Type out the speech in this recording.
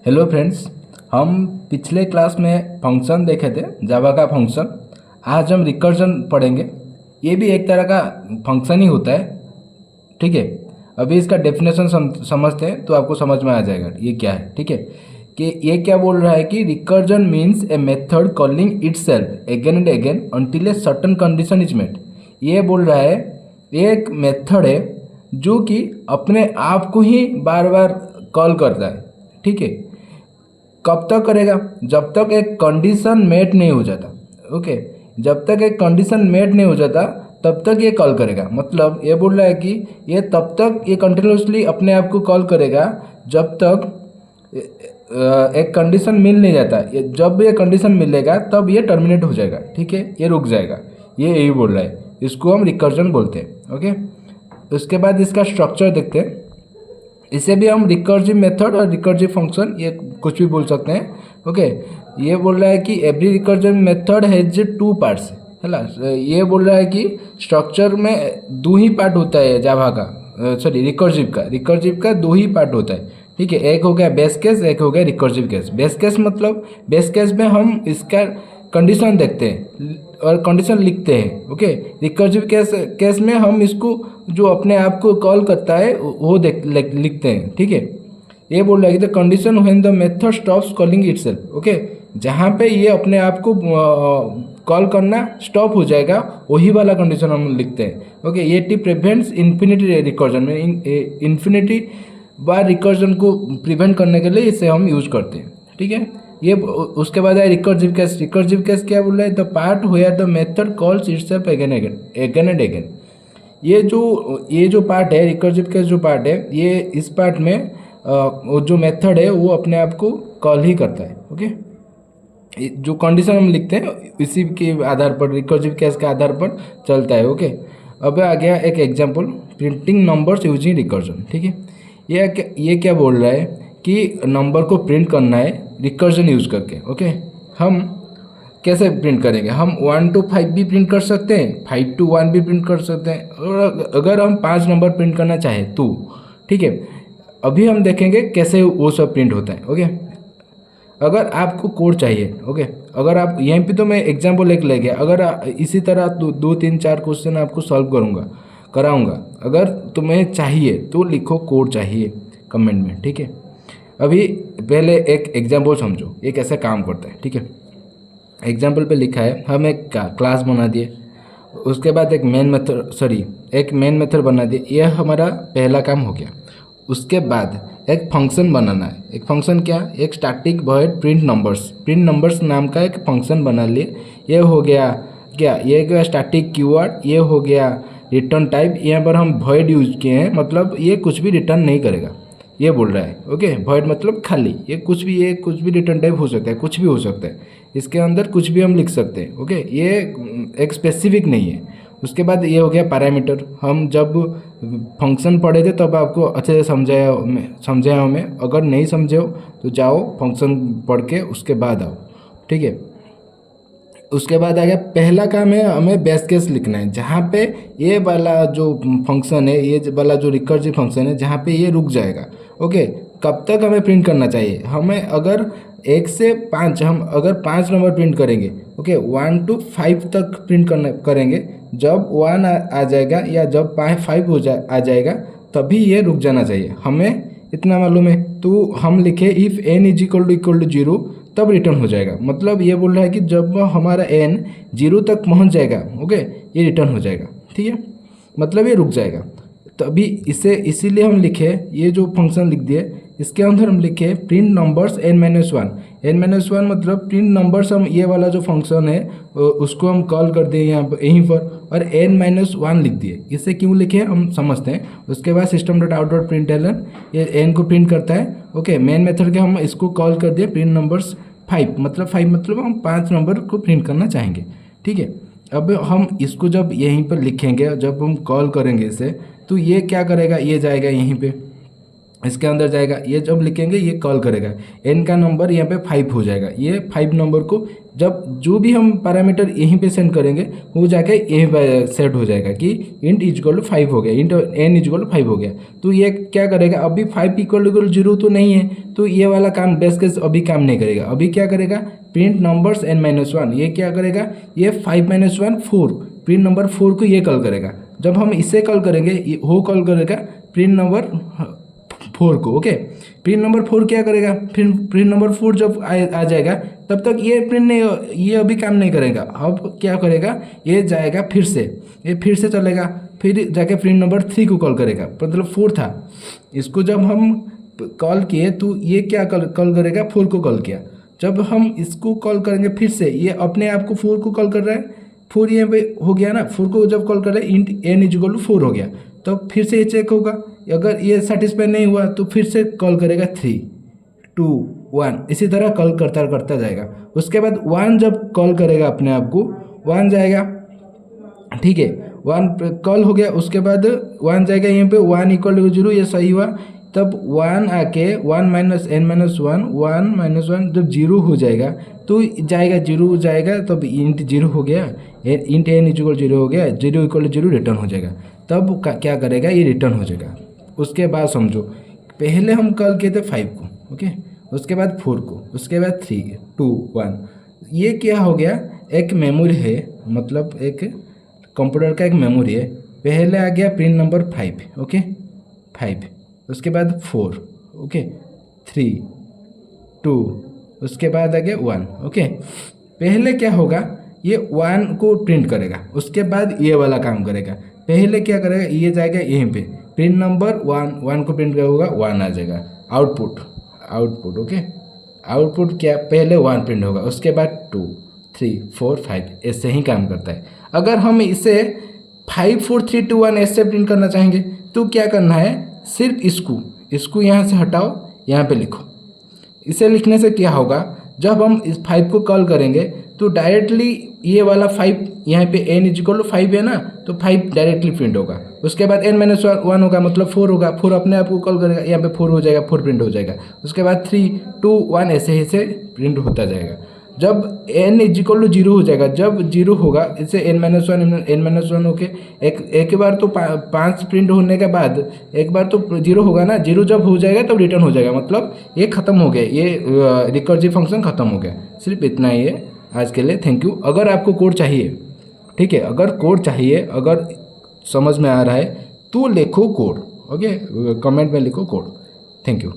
Hello friends. हम पिछले class में फंक्शन देखे थे, जावा का फंक्शन। आज हम रिकर्जन पढ़ेंगे। ये भी एक तरह का फंक्शन ही होता है। ठीक है, अभी इसका डेफिनेशन समझते हैं तो आपको समझ में आ जाएगा ये क्या है। ठीक है, कि ये क्या बोल रहा है कि recursion means a method calling itself again and again until a certain condition is met. ये बोल रहा है ये एक मेथड है जो कि अपने आप को ही बार बार कॉल करता है। ठीक है, कब तक करेगा? जब तक एक कंडीशन मेट नहीं हो जाता। ओके, जब तक एक कंडीशन मेट नहीं हो जाता तब तक ये कॉल करेगा। मतलब ये बोल रहा है कि ये तब तक ये कंटिन्यूसली अपने आप को कॉल करेगा जब तक एक कंडीशन मिल नहीं जाता। जब ये कंडीशन मिलेगा तब ये टर्मिनेट हो जाएगा। ठीक है, ये रुक जाएगा। ये यही बोल रहा है, इसको हम रिकर्जन बोलते हैं। ओके, उसके बाद इसका स्ट्रक्चर देखते हैं। इसे भी हम रिकर्सिव मेथड और रिकर्सिव फंक्शन ये कुछ भी बोल सकते हैं। ओके, ये बोल रहा है कि every recursive method has two parts है ना। ये बोल रहा है कि स्ट्रक्चर में दो ही पार्ट होता है जावा का, सॉरी रिकर्सिव का दो ही पार्ट होता है। ठीक है, एक हो गया बेस केस, एक हो गया रिकर्सिव केस। बेस केस मतलब बेस केस में हम इसका कंडीशन देखते हैं और कंडीशन लिखते हैं। ओके, रिकर्सिव केस में हम इसको जो अपने आप को कॉल करता है वो लिखते हैं। ठीक है, ये बोल रहा है कि the condition when the method stops calling itself. Okay, जहाँ पे ये अपने आप को कॉल करना स्टॉप हो जाएगा वही वाला कंडीशन हम लिखते हैं। ओके, ये टी प्रिवेंट्स इन्फिनिटी रिकर्जन में इन्फिनिटी बार रिकर्जन को प्रिवेंट करने के लिए इसे हम यूज करते हैं। ठीक है, ये उसके बाद है रिकर्सिव केस। रिकर्सिव केस क्या बोल रहा है? The part where the method calls itself again and again. ये जो पार्ट है रिकर्सिव केस, जो पार्ट है ये इस पार्ट में वो जो मेथड है वो अपने आप को कॉल ही करता है। ओके, जो कंडीशन हम लिखते हैं इसी के आधार पर, रिकर्सिव केस के आधार पर चलता है। ओके, अब आ गया एक example, printing numbers using recursion. ठीक है, ये क्या बोल रहा है कि नंबर को प्रिंट करना है रिकर्जन यूज करके। ओके, हम कैसे प्रिंट करेंगे? हम 1 to 5 भी प्रिंट कर सकते हैं, 5 to 1 भी प्रिंट कर सकते हैं, और अगर हम 5 नंबर प्रिंट करना चाहें तो। ठीक है, अभी हम देखेंगे कैसे वो सब प्रिंट होता है। ओके, अगर आपको कोड चाहिए, ओके, अगर आप यहीं पे तो मैं एग्जाम्पल एक ले गया, अगर इसी तरह 2 3 4 क्वेश्चन आपको सॉल्व कराऊंगा। अगर तुम्हें चाहिए तो लिखो कोड चाहिए कमेंट में। ठीक है, अभी पहले एक एग्जाम्पल समझो ये कैसे काम करता है। ठीक है, एग्जाम्पल पे लिखा है हम एक क्लास बना दिए, उसके बाद एक मेन मेथड बना दिए। यह हमारा पहला काम हो गया। उसके बाद एक फंक्शन बनाना है। एक फंक्शन क्या? एक स्टैटिक वॉइड प्रिंट नंबर्स नाम का एक फंक्शन बना लिए। ये हो गया क्या? ये गया स्टैटिक कीवर्ड। ये हो गया रिटर्न टाइप। यहाँ पर हम वॉइड यूज किए हैं, मतलब ये कुछ भी रिटर्न नहीं करेगा, ये बोल रहा है। ओके, वॉइड मतलब खाली। ये कुछ भी रिटर्न टाइप हो सकता है, कुछ भी हो सकता है, इसके अंदर कुछ भी हम लिख सकते हैं। ओके, ये एक स्पेसिफिक नहीं है। उसके बाद ये हो गया पैरामीटर। हम जब फंक्शन पढ़े थे तब आपको अच्छे से समझाया हमें। अगर नहीं समझे हो तो जाओ फंक्शन पढ़ के उसके बाद आओ। ठीक है, उसके बाद आ गया पहला काम है हमें बेस केस लिखना है, जहाँ पे ये वाला जो फंक्शन है, ये वाला जो रिकर्सिव फंक्शन है, जहाँ पे ये रुक जाएगा। ओके, कब तक हमें प्रिंट करना चाहिए? हमें अगर 1 से 5, हम अगर 5 नंबर प्रिंट करेंगे, ओके, 1 to 5 तक प्रिंट करेंगे। जब 1 आ जाएगा या जब 5 आ जाएगा तभी ये रुक जाना चाहिए, हमें इतना मालूम है। तो हम लिखे इफ़ n = 0 तब रिटर्न हो जाएगा। मतलब ये बोल रहा है कि जब हमारा n 0 तक पहुंच जाएगा, ओके, ये रिटर्न हो जाएगा। ठीक है, मतलब ये रुक जाएगा। तभी इसीलिए हम लिखे ये जो फंक्शन लिख दिए, इसके अंदर हम लिखे प्रिंट नंबर्स n-1 मतलब प्रिंट नंबर्स। हम ये वाला जो फंक्शन है उसको हम कॉल कर दिए यहीं पर, और n-1 लिख दिए। इसे क्यों लिखे हम समझते हैं। उसके बाद system.out.println ये n को प्रिंट करता है। ओके, मेन मेथड के हम इसको कॉल कर दिए प्रिंट नंबर्स 5 मतलब हम 5 नंबर को प्रिंट करना चाहेंगे। ठीक है, अब हम इसको जब यहीं पर लिखेंगे, जब हम कॉल करेंगे इसे, तो ये क्या करेगा? ये जाएगा यहीं पे, इसके अंदर जाएगा, ये जब लिखेंगे ये कॉल करेगा, n का नंबर यहाँ पे 5 हो जाएगा। ये 5 नंबर को जब जो भी हम पैरामीटर यहीं पे सेंड करेंगे वो जाके यहीं पे सेट हो जाएगा कि int इक्वल टू 5 हो गया, int n इक्वल टू 5 हो गया। तो ये क्या करेगा, अभी 5 इक्वल टू 0 तो नहीं है, तो ये वाला काम बेस केस अभी काम नहीं करेगा। अभी क्या करेगा, प्रिंट नंबर्स n-1, ये क्या करेगा, ये 5-1 4, प्रिंट नंबर 4 को ये कॉल करेगा। जब हम इसे कॉल करेंगे वो कॉल करेगा प्रिंट नंबर 4 को। ओके, प्रिंट नंबर 4 क्या करेगा, फिर प्रिंट नंबर 4 जब आ जाएगा तब तक ये प्रिंट नहीं, ये अभी काम नहीं करेगा। अब क्या करेगा, ये जाएगा फिर से, ये फिर से चलेगा, फिर जाके प्रिंट नंबर 3 को कॉल करेगा, मतलब 4 था। इसको जब हम कॉल किए तो ये क्या कॉल करेगा, 4 को कॉल किया। जब हम इसको कॉल करेंगे फिर से, ये अपने आप को 4 को कॉल कर रहा है, 4 यहाँ पे हो गया ना, 4 को जब कॉल कर रहे हैं इंट n इक्वल टू 4 हो गया, तो फिर से ये चेक होगा। अगर ये सेटिस्फाई नहीं हुआ तो फिर से कॉल करेगा 3, 2, 1, इसी तरह कॉल करता करता जाएगा। उसके बाद 1 जब कॉल करेगा अपने आप को, 1 जाएगा, ठीक है, 1 कॉल हो गया। उसके बाद 1 जाएगा यहाँ पे, 1 इक्वल टू 0, ये सही हुआ। तब 1 आके 1 माइनस n-1, 1 जब 0 हो जाएगा तो जाएगा 0 जाएगा, तब इंट 0 हो गया, इंट n इक्वल 0 हो गया, 0 इक्वल 0 रिटर्न हो जाएगा। तब क्या करेगा, ये रिटर्न हो जाएगा। उसके बाद समझो, पहले हम कॉल किए थे 5 को, ओके, उसके बाद 4 को, उसके बाद 3, 2, 1, ये क्या हो गया, एक मेमोरी है, मतलब एक कंप्यूटर का एक मेमोरी है। पहले आ गया प्रिंट नंबर 5, ओके, 5, उसके बाद 4, ओके, 3, 2, उसके बाद आ गया 1, ओके। पहले क्या होगा, ये 1 को प्रिंट करेगा, उसके बाद ये वाला काम करेगा। पहले क्या करेगा, ये जाएगा यहीं पे, प्रिंट नंबर 1 को प्रिंट करेगा, 1 आ जाएगा, आउटपुट, ओके। आउटपुट क्या, पहले 1 प्रिंट होगा, उसके बाद 2, 3, 4, 5, ऐसे ही काम करता है। अगर हम इसे 5, 4, 3, 2, 1 ऐसे प्रिंट करना चाहेंगे तो क्या करना है, सिर्फ इसको यहाँ से हटाओ, यहाँ पे लिखो। इसे लिखने से क्या होगा, जब हम इस 5 को कॉल करेंगे तो डायरेक्टली ये वाला 5 यहाँ पे n इक्वल टू 5 है ना, तो 5 डायरेक्टली प्रिंट होगा। उसके बाद n-1 होगा, मतलब 4 होगा, 4 अपने आप को कॉल करेगा, यहाँ पे 4 हो जाएगा, 4 प्रिंट हो जाएगा। उसके बाद 3, 2, 1 ऐसे प्रिंट होता जाएगा। जब n इक्वल टू 0 हो जाएगा, जब 0 होगा, इसे n-1 होके एक बार तो 5 प्रिंट होने के बाद एक बार तो 0 होगा ना, 0 जब हो जाएगा तब रिटर्न हो जाएगा, मतलब ये ख़त्म हो गया, ये रिकर्सिव फंक्शन ख़त्म हो गया। सिर्फ इतना ही है आज के लिए, थैंक यू। अगर आपको कोड चाहिए, ठीक है, अगर कोड चाहिए, अगर समझ में आ रहा है तो लिखो कोड, ओके, कमेंट में लिखो कोड। Thank you.